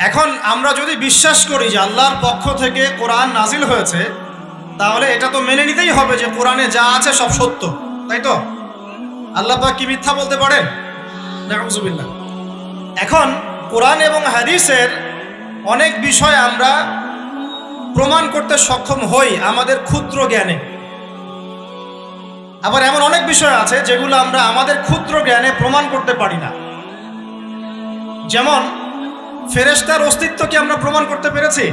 এখন আমরা যদি বিশ্বাস করি যে আল্লাহর পক্ষ থেকে কোরআন নাজিল হয়েছে, তাহলে এটা তো মেনে নিতেই হবে যে কোরআনে যা আছে সব সত্য, তাই তো? আল্লাহ পাক কি মিথ্যা বলতে পারেন? নাউযুবিল্লাহ। এখন কোরআন এবং হাদিসের অনেক বিষয় আমরা প্রমাণ করতে সক্ষম হই আমাদের ক্ষুদ্র জ্ঞানে। আবার এমন অনেক বিষয় আছে যেগুলো আমরা আমাদের ক্ষুদ্র জ্ঞানে প্রমাণ করতে পারি না। যেমন ফেরেশতার অস্তিত্ব কি আমরা প্রমাণ করতে পেরেছি?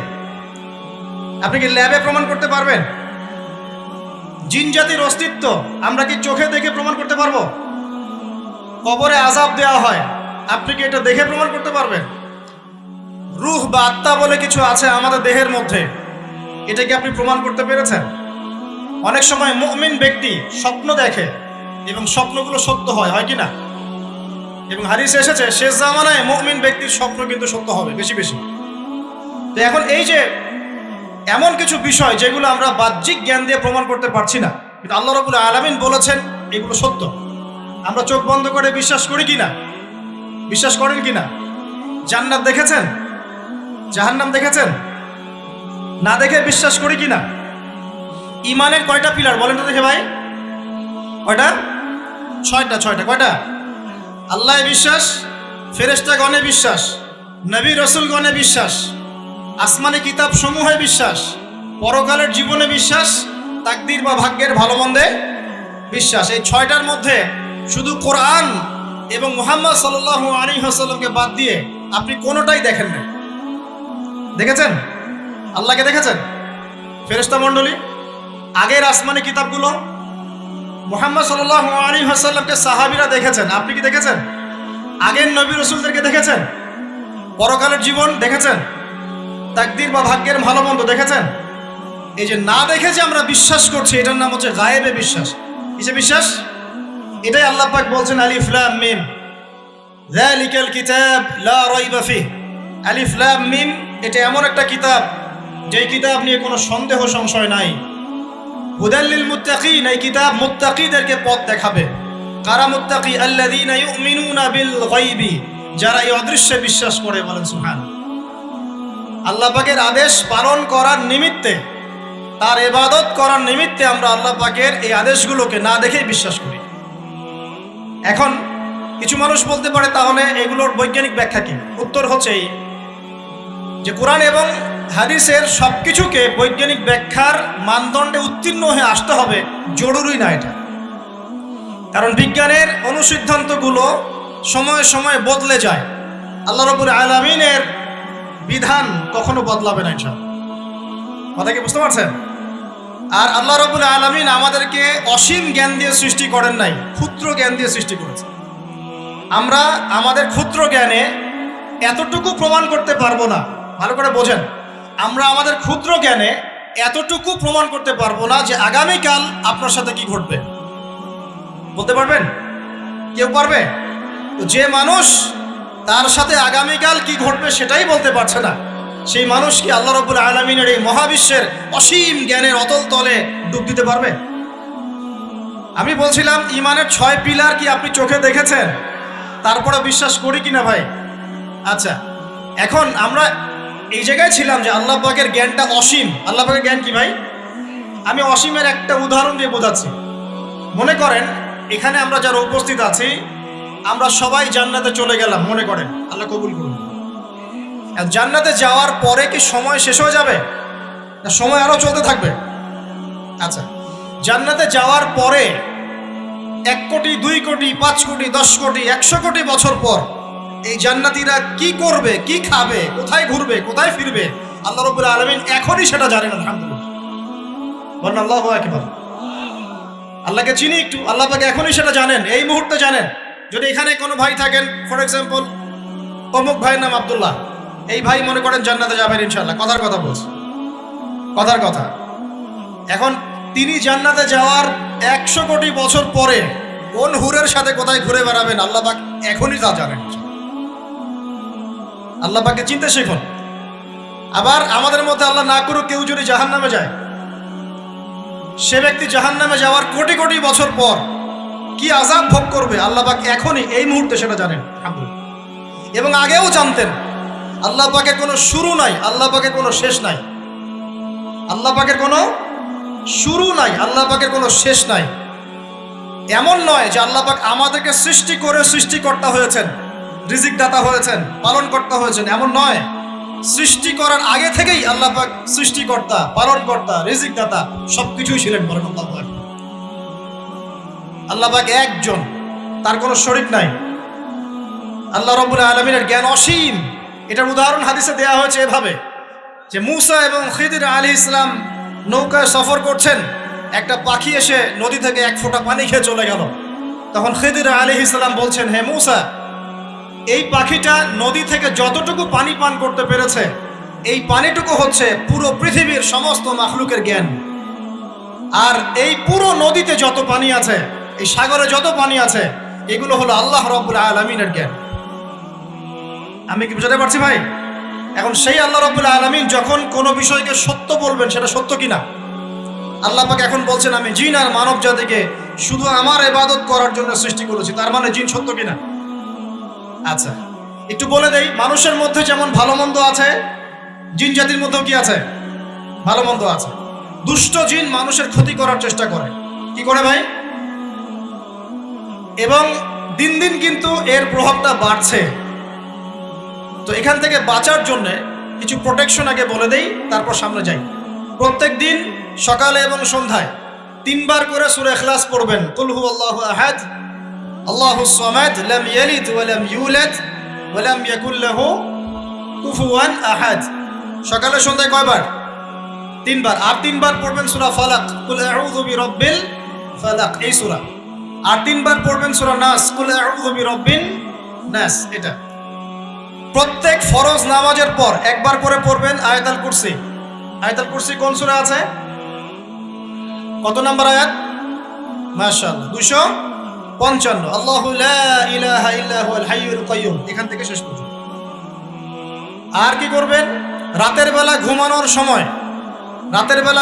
আপনি কি ল্যাবে প্রমাণ করতে পারবেন? জিন জাতির অস্তিত্ব আমরা কি চোখে দেখে প্রমাণ করতে পারবো? কবরে আযাব দেওয়া হয়, আপনি কি এটা দেখে প্রমাণ করতে পারবেন? রূহ বা আত্মা বলে কিছু আছে আমাদের দেহের মধ্যে, এটা কি আপনি প্রমাণ করতে পেরেছেন? অনেক সময় মুমিন ব্যক্তি স্বপ্ন দেখে এবং স্বপ্নগুলো সত্য হয়, হয় কি না? এবং হাদিসে এসেছে শেষ জামানায় মুমিন ব্যক্তির স্বপ্ন কিন্তু সত্য হবে বেশি বেশি। তো এখন এই যে এমন কিছু বিষয় যেগুলো আমরা বাহ্যিক জ্ঞান দিয়ে প্রমাণ করতে পারছি না, কিন্তু আল্লাহ রাব্বুল আলামিন বলেছেন এগুলো সত্য, আমরা চোখ বন্ধ করে বিশ্বাস করি কিনা? বিশ্বাস করেন কিনা? জান্নাত দেখেছেন? জাহান্নাম দেখেছেন? না দেখে বিশ্বাস করি কিনা? ইমানের কয়টা পিলার বলেন তো দেখে ভাই? কয়টা? ছয়টা। কয়টা? আল্লাহ বিশ্বাস, ফেরেশতাগণে বিশ্বাস, নবী রাসূলগণে বিশ্বাস, আসমানি কিতাব সমূহে বিশ্বাস, পরকালের জীবনে বিশ্বাস, তাকদীর বা ভাগ্যের ভালো মন্দে বিশ্বাস। এই ছয়টার মধ্যে শুধু কোরআন এবং মুহাম্মদ সাল্লাল্লাহু আলাইহি ওয়াসাল্লামকে বাদ দিয়ে আপনি কোনোটাই দেখেন না। দেখেছেন? আল্লাহকে দেখেছেন? ফেরেশতা মণ্ডলী, আগের আসমানি কিতাবগুলো, মুহাম্মদ সাল্লাল্লাহু আলাইহি ওয়াসাল্লামকে সাহাবীরা দেখেছেন, আপনি কি দেখেছেন? আগের নবী রাসূলদেরকে দেখেছেন? পরকালের জীবন দেখেছেন? তাকদীর বা ভাগ্যের ভালো মন্দ দেখেছেন? এই যে না দেখে যে আমরা বিশ্বাস করছি, এটার নাম হচ্ছে গায়েবে বিশ্বাস। কিসে বিশ্বাস? এটাই আল্লাহ পাক বলছেন আলিফ লাম মিম যালিকাল কিতাব লা রাইবা ফিহ। আলিফ লাম মিম এটা এমন একটা কিতাব যেই কিতাব নিয়ে কোনো সন্দেহ সংশয় নাই। হুদাল লিল মুত্তাকিন, এই কিতাব মুত্তাকিদেরকে পথ দেখাবে। কারা মুত্তাকি? আল্লাযীনা ইউমিনুনা বিল গায়বি, যারা এই অদৃশ্যে বিশ্বাস করে। বলেন সুবহানাল্লাহ। আল্লাহ পাকের আদেশ পালন করার নিমিত্তে, তার ইবাদত করার নিমিত্তে আমরা আল্লাহ পাকের এই আদেশগুলোকে না দেখেই বিশ্বাস করি। এখন কিছু মানুষ বলতে পারে তাহলে এগুলোর বৈজ্ঞানিক ব্যাখ্যা কি? উত্তর হচ্ছে এই যে কোরআন এবং হাদিসের সবকিছুকে বৈজ্ঞানিক ব্যাখ্যার মানদণ্ডে উত্তীর্ণ হয়ে আসতে হবে জরুরি না এটা। কারণ বিজ্ঞানের অনুসিদ্ধান্তগুলো সময়ে সময়ে বদলে যায়। আল্লাহ রাব্বুল আলামিনের বিধান কখনো বদলাবে না ইনশাআল্লাহ। কথা কি বুঝতে পারছেন? আর আল্লাহ রাব্বুল আলামিন আমাদেরকে অসীম জ্ঞান দিয়ে সৃষ্টি করেন নাই, ক্ষুদ্র জ্ঞান দিয়ে সৃষ্টি করেছেন। আমরা আমাদের ক্ষুদ্র জ্ঞানে এতটুকু প্রমাণ করতে পারবো না। ভালো করে বোঝেন, আমরা আমাদের ক্ষুদ্র জ্ঞানে এতটুকু প্রমাণ করতে পারবো না যে আগামীকাল আপনার সাথে কি ঘটবে। বলতে পারবেন? কেউ পারবে? তো যে মানুষ তার সাথে আগামীকাল কি ঘটবে সেটাই বলতে পারছে না, সেই মানুষ কি আল্লাহ রাব্বুল আলামিনের এই মহাবিশ্বের অসীম জ্ঞানের অতল তলে ডুব দিতে পারবে? আমি বলছিলাম ইমানের 6 পিলার কি আপনি চোখে দেখেছেন? তারপরে বিশ্বাস করি কিনা ভাই? আচ্ছা, এখন আমরা এই জায়গায় ছিলাম যে আল্লাহ পাকের জ্ঞানটা অসীম। আল্লাহ পাকের জ্ঞান কি ভাই? আমি অসীমের একটা উদাহরণ দিয়ে বোঝাচ্ছি। মনে করেন এখানে আমরা যারা উপস্থিত আছি, আমরা সবাই জান্নাতে চলে গেলাম, মনে করেন, আল্লাহ কবুল করুন। জান্নাতে যাওয়ার পরে কি সময় শেষ হয়ে যাবে না সময় আরো চলতে থাকবে? আচ্ছা, জান্নাতে যাওয়ার পরে 1 কোটি, 2 কোটি, 5 কোটি, 10 কোটি, 100 কোটি বছর পর এই জান্নাতীরা কি করবে, কি খাবে, কোথায় ঘুরবে, কোথায় ফিরবে, আল্লাহ রাব্বুল আলামিন এখনই সেটা জানেন। আলহামদুলিল্লাহ, বলেন আল্লাহু আকবার। আল্লাহকে চিনি একটু, আল্লাহ পাক এখনই সেটা জানেন, এই মুহূর্তে জানেন। যদি এখানে কোনো ভাই থাকেন, ফর এক্সাম্পল অমুক ভাইয়ের নাম আব্দুল্লাহ, এই ভাই মনে করেন জান্নাতে যাবেন ইনশাআল্লাহ, কথার কথা বলছি, কথার কথা। এখন তিনি জান্নাতে যাওয়ার 100 কোটি বছর পরে কোন হুরের সাথে কোথায় ঘুরে বেড়াবেন আল্লাহ পাক এখনই তা জানেন। আল্লাহ পাককে চিনতে শিখুন। আবার আমাদের মধ্যে আল্লাহ না করুক কেউ যদি জাহান্নামে যায়, সে ব্যক্তি জাহান্নামে যাওয়ার কোটি কোটি বছর পর কি আযাব ভোগ করবে আল্লাহ পাক এখনই এই মুহূর্তে সেটা জানেন। এবং আগেও জানতেন। আল্লাহ পাকের কোনো শুরু নাই, আল্লাহ পাকের কোনো শেষ নাই। আল্লাহ পাকের কোনো শুরু নাই, আল্লাহ পাকের কোনো শেষ নাই। এমন নয় যে আল্লাহ পাক আমাদেরকে সৃষ্টি করে সৃষ্টিকর্তা হয়েছেন, রিজিক দাতা হয়েছেন, পালনকর্তা হয়েছেন, এমন নয়। সৃষ্টি করার আগে থেকেই আল্লাহ পাক সৃষ্টিকর্তা, পালনকর্তা, রিজিক দাতা সবকিছুই ছিলেন। বলেন আল্লাহু আকবার। আল্লাহ পাক একজন, তার কোনো শরীক নাই। আল্লাহ রাব্বুল আলামিনের জ্ঞান অসীম। এটার উদাহরণ হাদিসে দেয়া হয়েছে এভাবে যে মূসা এবং খিদির আলাইহিস সালাম নৌকায় সফর করছেন, একটা পাখি এসে নদী থেকে এক ফোঁটা পানি খেয়ে চলে গেল। তখন খিদির আলাইহিস সালাম বলছেন, হে মূসা, এই পাখিটা নদী থেকে যতটুকু পানি পান করতে পেরেছে, এই পানিটুকু হচ্ছে পুরো পৃথিবীর সমস্ত মাখলুকের জ্ঞান। আর এই পুরো নদীতে যত পানি আছে, এই সাগরে যত পানি আছে, এগুলো হলো আল্লাহ রাব্বুল আলামিনের জ্ঞান। আমি কি বুঝাতে পারছি ভাই? এখন সেই আল্লাহ রাব্বুল আলামিন যখন কোনো বিষয়কে সত্য বলবেন, সেটা সত্য কিনা? আল্লাহ পাক এখন বলছেন, আমি জিন আর মানব জাতিকে শুধু আমার ইবাদত করার জন্য সৃষ্টি করেছি, তার মানে জিন সত্য কিনা? আচ্ছা, একটু বলে দেই, মানুষের মধ্যে যেমন ভালো মন্দ আছে, জিন জাতির মধ্যেও কি আছে? ভালো মন্দ আছে। দুষ্ট জিন মানুষের ক্ষতি করার চেষ্টা করে। কি করে ভাই? এবং দিন দিন কিন্তু এর প্রভাবটা বাড়ছে। তো এখান থেকে বাঁচার জন্য কিছু প্রোটেকশন আগে বলে দেই, তারপর সামনে যাই। প্রত্যেক দিন সকালে এবং সন্ধ্যায় 3 বার করে সূরা ইখলাস পড়বেন। কুল হুয়াল্লাহু আহাদ, আল্লাহুস সামাদ, লাম ইয়ালিদ ওয়া লাম ইউলাদ ওয়া লাম ইয়াকুল লাহু কুফুয়ান আহাদ। সকালে সন্ধ্যায় কয়বার? 3 বার। আর 3 বার পড়বেন সূরা ফালাক, কুল আউযু বিরাব্বিল ফালাক, এই সূরা। আর 3 বার পড়বেন সূরা নাস, কুল আউযু বিরাব্বিন নাস। এটা প্রত্যেক ফরজ নামাজের পর একবার করে পড়বেন আয়াতুল কুরসি। আয়াতুল কুরসি কোন সূরা আছে? কত নম্বর আয়াত? মাশাআল্লাহ, 255। আল্লাহু লা ইলাহা ইল্লা হুয়াল হাইয়ুল কাইয়্যুম, এখান থেকে শেষ পর্যন্ত। আর কি করবেন? রাতের বেলা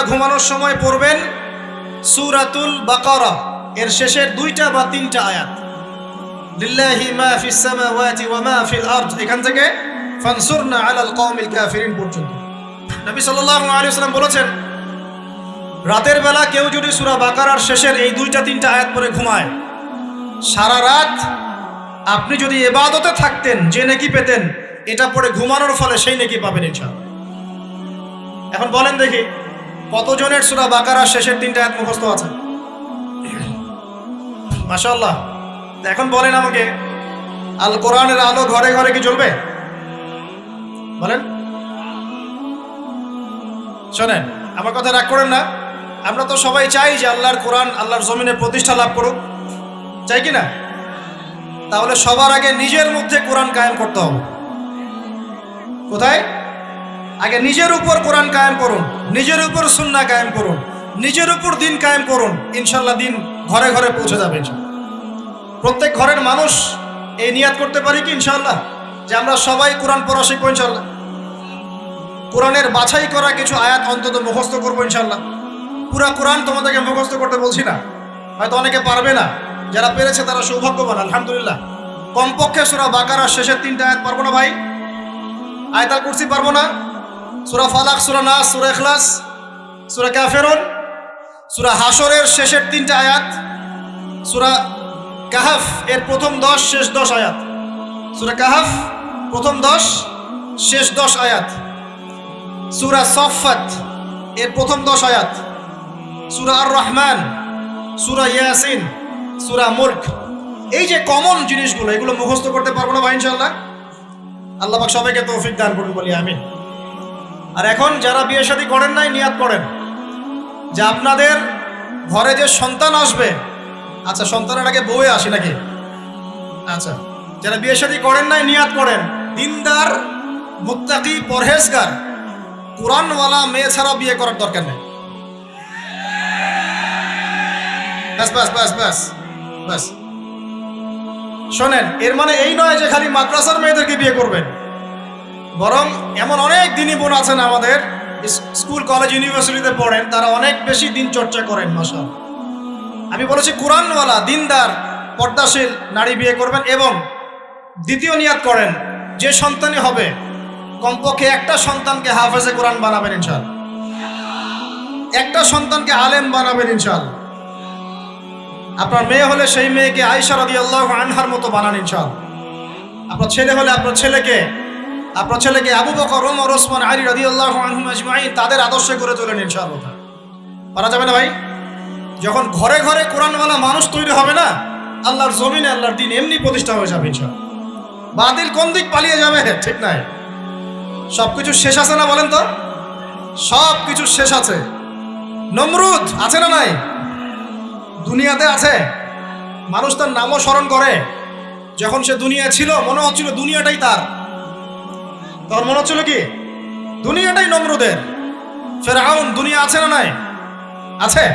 ঘুমানোর সময় পড়বেন সূরাতুল বাকারা, এর শেষের 2টা বা 3টা আয়াত। লিল্লাহি মা ফিস সামাওয়াতি ওয়া মা ফিল আরদ, এখান থেকে ফানসুরনা আলাল কওমিল কাফিরিন পর্যন্ত। নবী সাল্লাল্লাহু আলাইহি ওয়াসাল্লাম বলেছেন, রাতের বেলা কেউ যদি সূরা বাকারার শেষের এই 2টা 3টা আয়াত পড়ে ঘুমায়, সারা রাত আপনি যদি ইবাদতে থাকতেন যে নেকি পেতেন, এটা পড়ে ঘুমানোর ফলে সেই নেকি পাবেন ইনশাআল্লাহ। এখন বলেন দেখি, কতজনের সূরা বাকারার শেষের 3টা আয়াত মুখস্থ আছে? মাশাআল্লাহ। এখন বলেন আমাকে, আল কোরআনের আলো ঘরে ঘরে কি জ্বলবে? বলেন। শোনেন, আমার কথা রাগ করেন না। আমরা তো সবাই চাই যে আল্লাহর কোরআন আল্লাহর জমিনে প্রতিষ্ঠা লাভ করুক, চাই কি না? তাহলে সবার আগে নিজের মধ্যে কোরআন কায়েম করতে হবে। কোথায়? আগে নিজের উপর কোরআন কায়েম করুন, নিজের উপর সুন্নাহ কায়েম করুন, নিজের উপর দিন কায়েম করুন। ইনশাআল্লাহ দিন ঘরে ঘরে পৌঁছে যাবে ইনশাআল্লাহ। প্রত্যেক ঘরের মানুষ এই নিয়াত করতে পারি কি ইনশাআল্লাহ যে আমরা সবাই কোরআন পড়া শিখবো ইনশাআল্লাহ। কোরআনের বাছাই করা কিছু আয়াত অন্তত মুখস্থ করবো ইনশাআল্লাহ। পুরা কোরআন তোমাদেরকে মুখস্থ করতে বলছি না, হয়তো অনেকে পারবে না, যারা পেরেছে তারা সৌভাগ্যবান, আলহামদুলিল্লাহ। কমপক্ষে সূরা বাকারার শেষের 3টা আয়াত পারবো না ভাই? আয়াতুল কুরসি পারবো না? সূরা ফালাক, সূরা নাস, সূরা ইখলাস, সূরা কাফিরুন, সূরা হাশরের শেষের 3টা আয়াত, সূরা কাহাফ এর প্রথম 10 শেষ 10 আয়াত, সূরা কাহাফ প্রথম 10 শেষ 10 আয়াত, সূরা সফফাত এর প্রথম 10 আয়াত, সূরা আর রহমান, সূরা ইয়াসিন, সূরা মুলক। এই যে কমন জিনিসগুলো, এগুলো মুখস্থ করতে পারবো না ভাই ইনশাআল্লাহ? আল্লাহ পাক সবাইকে তৌফিক দান করুন, বলি আমিন। আর এখন যারা বিয়ে শাদী করেন নাই, নিয়াত করেন যে আপনাদের ঘরে যে সন্তান আসবে, আচ্ছা সন্তানের আগে বউয়ে আসে নাকি? আচ্ছা, যারা বিয়ে শাদী করেন নাই নিয়াত করেন, দিনদার, মুত্তাকি, পরহেজগার, কোরআনওয়ালা মেয়ে ছাড়া বিয়ে করার দরকার নেই। বাস বাস বাস বাস বাস। শোনেন, এর মানে এই নয় যে খালি মাদ্রাসার মেয়েদেরকে বিয়ে করবেন, বরং এমন অনেক দিনী বোন আছেন আমাদের স্কুল কলেজ ইউনিভার্সিটিতে পড়েন, তারা অনেক বেশি দিন চর্চা করেন মাশাআল্লাহ। আমি বলেছি কোরআনওয়ালা, দিনদার, পর্দাশীল নারী বিয়ে করবেন। এবং দ্বিতীয় নিয়াত করেন, যে সন্তানই হবে কমপক্ষে একটা সন্তানকে হাফেজে কোরআন বানাবেন ইনশাআল্লাহ, একটা সন্তানকে আলেম বানাবেন ইনশাআল্লাহ। আপনার মেয়ে হলে সেই মেয়েকে আয়েশা রাদিয়াল্লাহু আনহার মতো বানান ইনশাআল্লাহ। আপনার ছেলে হলে আপনার ছেলেকে আবু বকর, ওমর, ওসমান, আলী রাদিয়াল্লাহু আনহুম আজমাইন তাদের আদর্শে করে তোলেন ইনশাআল্লাহ। পারা যাবে না ভাই? যখন ঘরে ঘরে কোরআনওয়ালা মানুষ তৈরি হবে না, আল্লাহর জমিনে আল্লাহর দিন এমনি প্রতিষ্ঠা হয়ে যাবে ইনশাআল্লাহ। বাতিল কোন দিক পালিয়ে যাবে ঠিক নাই? সবকিছু শেষ আছে না বলেন তো? সবকিছু শেষ আছে। নমরুদ আছে না নাই? দুনিয়াতে আছে। মানুষ তার নামও স্মরণ করে। যখন সে দুনিয়া ছিল মনে হচ্ছিল দুনিয়াটাই তার, তখন মনে হচ্ছিল কি দুনিয়াটাই নমরুদের। ফেরাউন দুনিয়া আছে না নাই? আছে।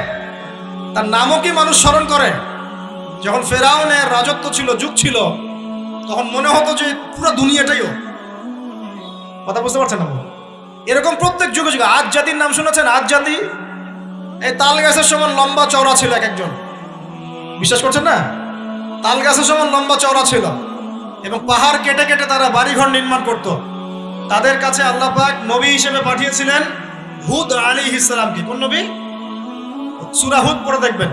তার নামও কি মানুষ স্মরণ করে? যখন ফেরাউনের রাজত্ব ছিল, যুগ ছিল, তখন মনে হতো যে পুরো দুনিয়াটাইও। কথা বুঝতে পারছেন না? এরকম প্রত্যেক যুগে যুগে। আজ জাতির নাম শুনেছেন? আজ জাতি এই তাল গাছের সমান লম্বা চওড়া ছিল এক একজন। বিশ্বাস করছেন না? তাল গাছের সমান লম্বা চওড়া ছিল এবং পাহাড় কেটে কেটে তারা বাড়িঘর নির্মাণ করত। তাদের কাছে আল্লাহ পাক নবী হিসেবে পাঠিয়েছিলেন হুদ আলাইহিস সালামকে। কোন নবী? সূরা হুদ পড়ে দেখবেন।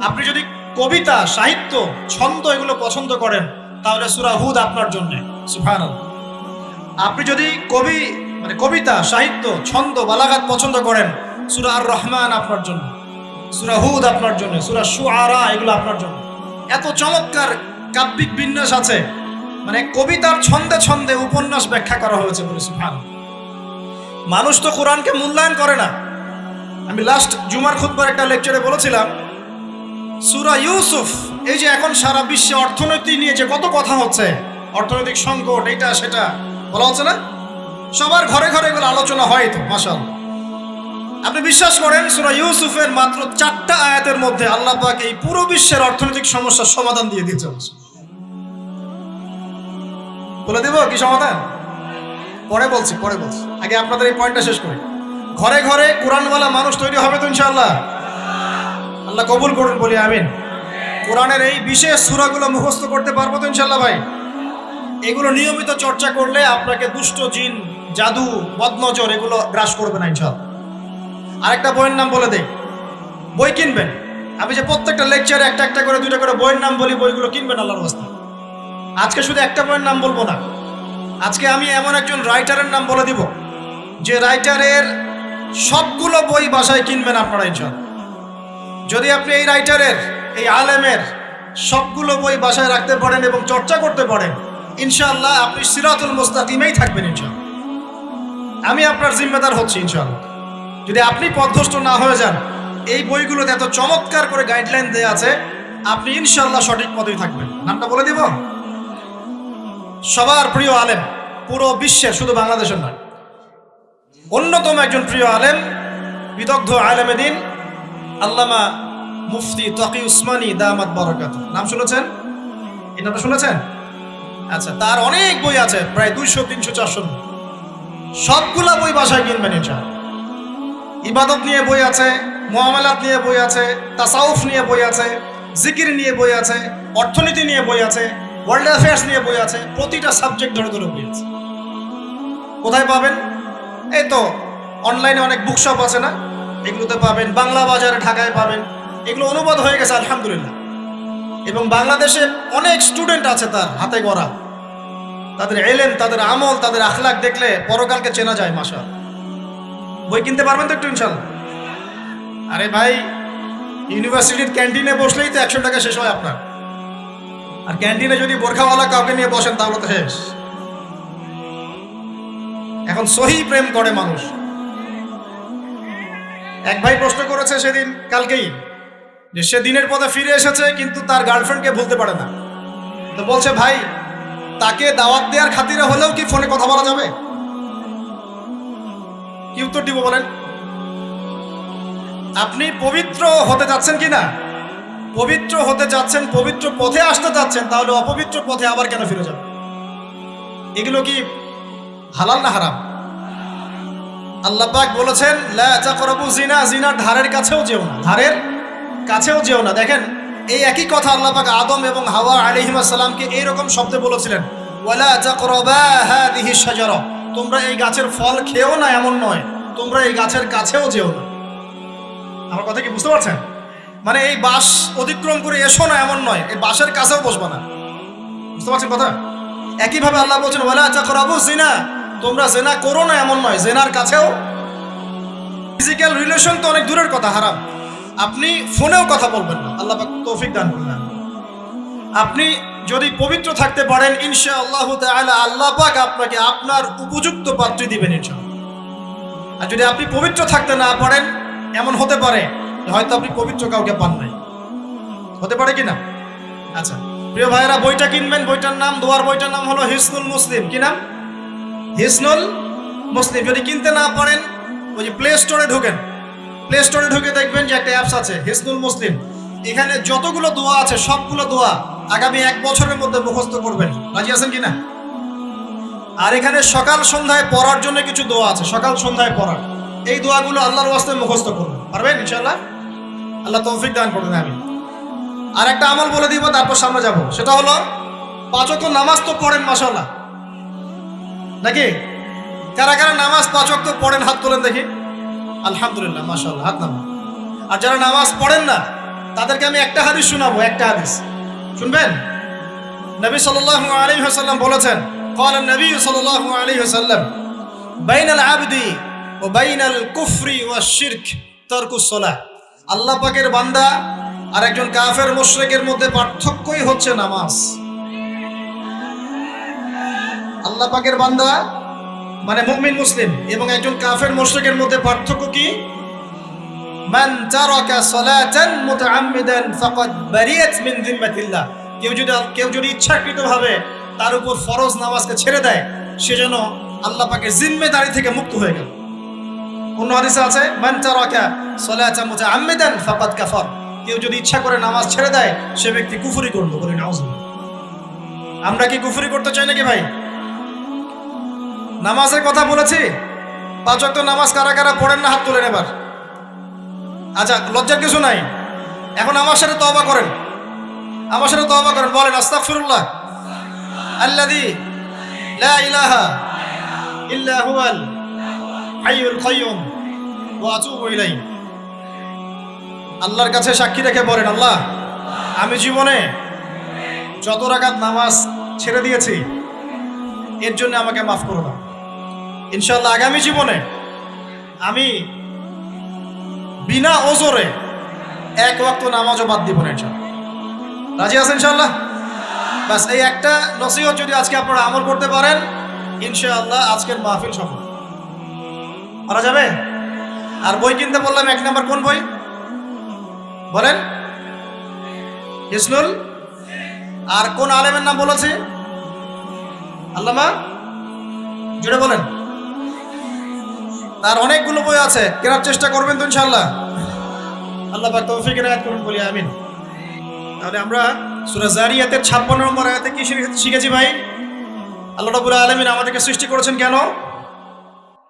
আপনি যদি কবিতা, সাহিত্য, ছন্দ এগুলো পছন্দ করেন তাহলে সূরা হুদ আপনার জন্য। সুবহানাল্লাহ। আপনি যদি কবিতা, সাহিত্য, ছন্দ, বালাগাত পছন্দ করেন, সূরা আর রহমান আপনার জন্য, সূরা হুদ আপনার জন্য, সূরা শুআরা এগুলো আপনার জন্য। এত চমৎকার কাব্যিক বিন্যাস আছে, মানে কবিতার ছন্দে ছন্দে উপন্যাস ব্যাখ্যা করা হয়েছে বলে। সুবহানাল্লাহ। মানুষ তো কোরআনকে মূল্যায়ন করে না। আমি লাস্ট জুমার খুতবার একটা লেকচারে বলেছিলাম, সূরা ইউসুফ, এই যে এখন সারা বিশ্বে অর্থনীতি নিয়ে যে কত কথা হচ্ছে, অর্থনৈতিক সংকট, এটা সেটা বলা হচ্ছে না, সবার ঘরে ঘরে এগুলো আলোচনা হয় তো মাশাআল্লাহ। আপনি বিশ্বাস করেন সূরা ইউসুফের মাত্র 4টা আয়াতের মধ্যে আল্লাহ পাক এই পুরো বিশ্বের অর্থনৈতিক সমস্যার সমাধান দিয়ে দিয়েছে। বলে দেব কি সমাধান? পরে বলছি। আগে আপনাদের এই পয়েন্টটা শেষ করি। ঘরে ঘরে কোরআনওয়ালা মানুষ তৈরি হবে তো ইনশাআল্লাহ। আল্লাহ কবুল করুন, বলি আমিন। কোরআনের এই বিশেষ সূরাগুলো মুখস্থ করতে পারবো তো ইনশাআল্লাহ ভাই? এগুলো নিয়মিত চর্চা করলে আপনাকে দুষ্ট জিন, জাদু, বদনজর এগুলো গ্রাস করবে না ইনশাআল্লাহ। আরেকটা বইয়ের নাম বলে দেই, বই কিনবেন। আমি যে প্রত্যেকটা লেকচারে একটা একটা করে 2টা করে বইয়ের নাম বলি, বইগুলো কিনবেন আল্লাহর রাস্তায়। আজকে শুধু একটা বইয়ের নাম বলবো না, আজকে আমি এমন একজন রাইটারের নাম বলে দিব যে রাইটারের সবগুলো বই বাসায় কিনবেন আপনারা ইনশাআল্লাহ। যদি আপনি এই রাইটারের, এই আলেমের সবগুলো বই বাসায় রাখতে পারেন এবং চর্চা করতে পারেন, ইনশাআল্লাহ আপনি সিরাতুল মুস্তাকিমেই থাকবেন ইনশাআল্লাহ। আমি আপনার জিম্মেদার হচ্ছি ইনশাআল্লাহ। যদি আপনি পথভ্রষ্ট না হয়ে যান, এই বইগুলোতে এত চমৎকার করে গাইডলাইন দেওয়া আছে, আপনি ইনশাআল্লাহ সঠিক পথেই থাকবেন। নামটা বলে দিব, সবার প্রিয় আলেম, পুরো বিশ্বের, শুধু বাংলাদেশের নয়, অন্যতম একজন প্রিয় আলেম, বিদগ্ধ আলেমে দ্বীন আল্লামা মুফতি তকি উসমানী দামাত বারাকাতুহু। নাম শুনেছেন? এই নামটা শুনেছেন? আচ্ছা, তার অনেক বই আছে, প্রায় 200, 300, 400। সবগুলা বই বাসায় কিনবেন ইনশাআল্লাহ। ইবাদত নিয়ে বই আছে, মুআমালাত নিয়ে বই আছে, তাসাউফ নিয়ে বই আছে, জিকির নিয়ে বই আছে, অর্থনীতি নিয়ে বই আছে, ওয়ার্ল্ড অ্যাফেয়ার্স নিয়ে বই আছে, প্রতিটা সাবজেক্ট ধরে ধরে বই আছে। কোথায় পাবেন? এই তো অনলাইনে অনেক বুকশপ আছে না, এগুলোতে পাবেন। বাংলা বাজারে ঢাকায় পাবেন। এগুলো অনুবাদ হয়ে গেছে আলহামদুলিল্লাহ। এবং বাংলাদেশে অনেক স্টুডেন্ট আছে তার হাতে গড়া। তাদের ইলম, তাদের আমল, তাদের আখলাক দেখলে পরকালকে চেনা যায় মাশাআল্লাহ। বই কিনতে পারবেন তো একটু ইনশাআল্লাহ? আরে ভাই, ইউনিভার্সিটির ক্যান্টিনে বসলেই তো 100 টাকা শেষ হয় আপনার। আর ক্যান্টিনে যদি বোরখাওয়ালা কাউকে নিয়ে বসেন তাহলে তো শেষ। এখন সহি প্রেম করে মানুষ। এক ভাই প্রশ্ন করেছে সেদিন, কালকেই, যে সে দিনের পথে ফিরে এসেছে কিন্তু তার গার্লফ্রেন্ডকে ভুলতে পারে না। তো বলছে, ভাই তাকে দাওয়াত দেওয়ার খাতিরে হলেও কি ফোনে কথা বলা যাবে? কি উত্তর দিব বলেন? আপনি পবিত্র হতে যাচ্ছেন কিনা? পবিত্র হতে যাচ্ছেন, পবিত্র পথে আসতে যাচ্ছেন, তাহলে অপবিত্র পথে আবার কেন ফিরে যাবেন? এগুলো কি হালাল না হারাম? আল্লাহ পাক বলেছেন, লা তাকরাবু জিনা, জিনার ধারের কাছেও যেও না, ধারের কাছেও যেও না। দেখেন, এই একই কথা আল্লাহ পাক আদম এবং হাওয়া আলাইহিস সালামকে এইরকম শব্দে বলেছিলেন, ওয়ালা তাকরাবা হাদিহি শাজারা, তোমরা এই গাছের ফল খেও না এমন নয়, তোমরা এই গাছের কাছেও যেও না। আমার কথা কি বুঝতে পারছেন? মানে এই বাঁশ অতিক্রম করে এসো না এমন নয়, এই বাঁশের কাছেও বসবা না। বুঝতে পারছেন কথা? একইভাবে আল্লাহ বলছেন ওয়ালা তাকরাবু জিনা, তোমরা জেনা করো না এমন নয়, জেনার কাছেও। ফিজিক্যাল রিলেশন তো অনেক দূরের কথা, হারাম। আপনি ফোনেও কথা বলবেন না, আল্লাহ পাক তৌফিক দান করুন। আপনি যদি পবিত্র থাকতে পারেন ইনশাআল্লাহ তাআলা আল্লাহ পাক আপনাকে আপনার উপযুক্ত পাত্রী দিবেন ইনশাআল্লাহ। আর যদি আপনি পবিত্র থাকতে না পারেন, এমন হতে পারে হয়তো আপনি পবিত্র কাউকে পান নাই, হতে পারে কি না? আচ্ছা প্রিয় ভাইয়েরা, বইটা কিনবেন, বইটার নাম, দোয়ার বইটার নাম হলো হিসনুল মুসলিম। কি নাম? হিসনুল মুসলিম। যদি কিনতে না পারেন ওই যে প্লে স্টোরে ঢোকেন, প্লে স্টোরে ঢুকে দেখবেন যে একটা অ্যাপস আছে হিসনুল মুসলিম। এখানে যতগুলো দোয়া আছে সবগুলো দোয়া আগামী 1 বছরের মধ্যে মুখস্থ করবেন। রাজি আছেন কিনা? আর এখানে সকাল সন্ধ্যায় পড়ার জন্য কিছু দোয়া আছে, সকাল সন্ধ্যায় পড়ার। এই দোয়াগুলো আল্লাহর ওয়াস্তে মুখস্থ করবেন, পারবেন ইনশাআল্লাহ? আল্লাহ তৌফিক দান করবেন। আমি আর একটা আমল বলে দিব, তারপর সামনে যাব। সেটা হলো 5 ওয়াক্ত নামাজ তো পড়েন মাশাআল্লাহ, নাকি? কারা কারা নামাজ 5 ওয়াক্ত পড়েন হাত তোলেন দেখি। আলহামদুলিল্লাহ, মাশাআল্লাহ, হাত নামান। আর যারা নামাজ পড়েন না তাদেরকে আমি একটা হাদিস শোনাবো, একটা হাদিস শুনবেন। নবী সাল্লাল্লাহু আলাইহি ওয়াসাল্লাম বলেছেন, قال النبي صلى الله عليه وسلم بين العبد وبين الكفر والشرك ترك الصلاة। আল্লাহ পাকের বান্দা আর একজন কাফের মুশরিকের মধ্যে পার্থক্যই হচ্ছে নামাজ। আল্লাহ পাকের বান্দা মানে মুমিন মুসলিম এবং একজন কাফের মুশরিকের মধ্যে পার্থক্য কি? মান তারাকা সালাতান মুতাআম্মিদান ফাকাদ বারিয়াত মিন যিম্মাতিল্লাহ। কেউ যদি ইচ্ছাকৃতভাবে তার উপর ফরজ নামাজকে ছেড়ে দেয়, সে যেন আল্লাহ পাকের জিম্মেদারি থেকে মুক্ত হয়ে গেল। অন্য হাদিসে আছে মান তারাকা সালাতান মুতাআম্মিদান ফাকাদ কাফার। কেউ যদি ইচ্ছা করে নামাজ ছেড়ে দেয়, সে ব্যক্তি কুফরি করলো। বলি নাউজুবিল্লাহ। আমরা কি কুফরি করতে চাই নাকি ভাই? নামাজের কথা বলেছি, 5 ওয়াক্ত নামাজ কারা কারা পড়েন না হাত তোলেন এবার। আচ্ছা, লজ্জার কিছু নাই। এখন আমার সাথে তওবা করেন, আমার সাথে তওবা করেন। বলেন আস্তাগফিরুল্লাহ আল্লাযী লা ইলাহা ইল্লা হুয়াল হাইয়ুল কাইয়্যুম ওয়া আতুবু ইলাইহি। আল্লাহর কাছে সাক্ষী রেখে বলেন, আল্লাহ আমি জীবনে যত রাকাত নামাজ ছেড়ে দিয়েছি এর জন্য আমাকে মাফ করো না। ইনশাআল্লাহ আগামী জীবনে আমি বিনা ওজরে 1 ওয়াক্ত নামাজও বাদ দিব না ইনশাআল্লাহ। রাজি আছেন ইনশাআল্লাহ? বাস এই একটা নসিহত যদি আজকে আপনারা আমল করতে পারেন, ইনশাআল্লাহ আজকের মাহফিল সফল করা যাবে। আর বই কিনতে বললাম 1 নাম্বার কোন বই বলেন? হিসনুল। আর কোন আলেমের নাম বলেছে? আল্লামা, জুড়ে বলেন। তার অনেকগুলো বই আছে, কেনার চেষ্টা করবেন তো ইনশাআল্লাহ। আল্লাহ পাক তৌফিক এনায়েত করুন, বলি আমিন। তাহলে আমরা সূরা জারিয়াতের 56 নম্বর আয়াতে কি শিখেছি ভাই? আল্লাহ রাব্বুল আলামিন আমাদেরকে সৃষ্টি করেছেন কেন?